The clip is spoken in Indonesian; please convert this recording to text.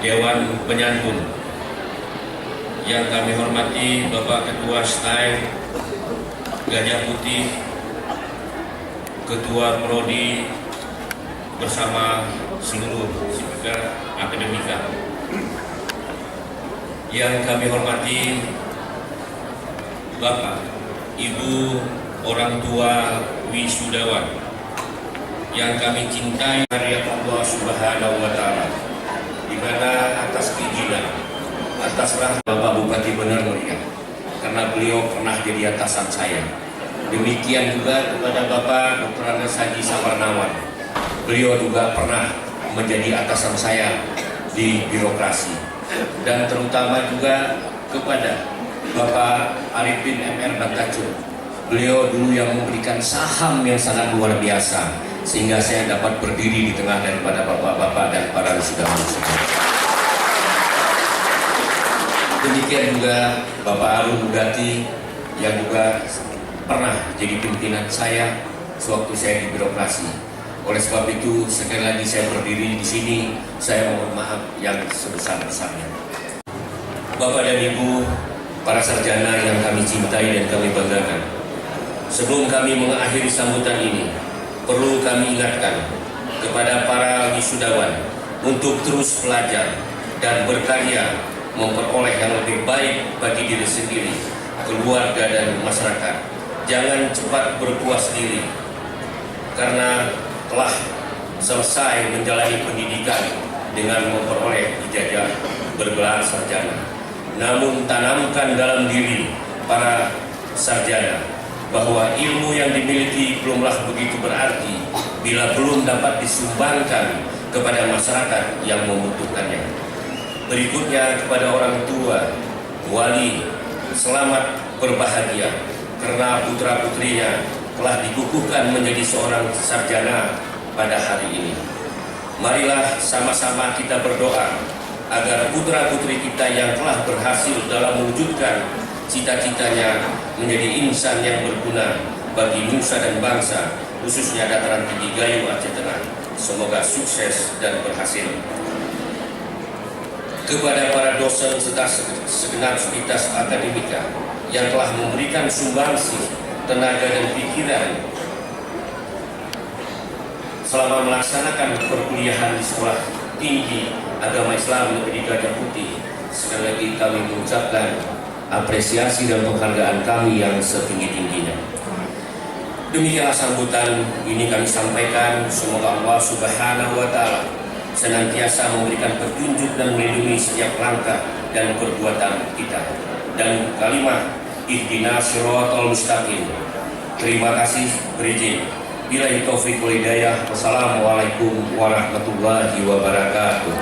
Dewan Penyantun. Yang kami hormati Bapak Ketua STAI Gajah Putih, Ketua Prodi bersama seluruh speaker akademika. Yang kami hormati Bapak, Ibu, orang tua wisudawan yang kami cintai karya Allah Subhanahu wa Ta'ala, di mana atas keizinan, atas rahmat Bapak Bupati Benar Meriah, karena beliau pernah jadi atasan saya. Demikian juga kepada Bapak Dr. Andes Haji Saparnawan, beliau juga pernah menjadi atasan saya di birokrasi. Dan terutama juga kepada Bapak Arifin MR Bantacur, beliau dulu yang memberikan saham yang sangat luar biasa, sehingga saya dapat berdiri di tengah daripada bapak-bapak dan para wisudawan. Demikian juga Bapak Arun Bugati yang juga pernah jadi pimpinan saya sewaktu saya di birokrasi. Oleh sebab itu, sekali lagi saya berdiri di sini, saya mohon maaf yang sebesar-besarnya. Bapak dan Ibu, para sarjana yang kami cintai dan kami banggakan, sebelum kami mengakhiri sambutan ini, perlu kami ingatkan kepada para wisudawan untuk terus belajar dan berkarya memperoleh yang lebih baik bagi diri sendiri, keluarga, dan masyarakat. Jangan cepat berpuas diri karena telah selesai menjalani pendidikan dengan memperoleh ijazah bergelar sarjana. Namun tanamkan dalam diri para sarjana bahwa ilmu yang dimiliki belumlah begitu berarti bila belum dapat disumbangkan kepada masyarakat yang membutuhkannya. Berikutnya kepada orang tua, wali, selamat berbahagia karena putra-putrinya telah dikukuhkan menjadi seorang sarjana pada hari ini. Marilah sama-sama kita berdoa agar putra-putri kita yang telah berhasil dalam mewujudkan cita-citanya menjadi insan yang berguna bagi nusa dan bangsa, khususnya dataran tinggi Gayo Aceh Tengah. Semoga sukses dan berhasil. Kepada para dosen serta segenap sivitas akademika yang telah memberikan sumbangsih tenaga dan pikiran selama melaksanakan perkuliahan di Sekolah Tinggi Agama Islam Negeri Gajah Putih, sekali lagi kami mengucapkan apresiasi dan penghargaan kami yang setinggi-tingginya. Demikianlah sambutan ini kami sampaikan. Semoga Allah Subhanahu wa Ta'ala senantiasa memberikan petunjuk dan melindungi setiap langkah dan perbuatan kita. Dan kalimat ihdinas shiratal mustaqim. Terima kasih, berizin. Billahi taufiq wal hidayah. Wassalamualaikum warahmatullahi wabarakatuh.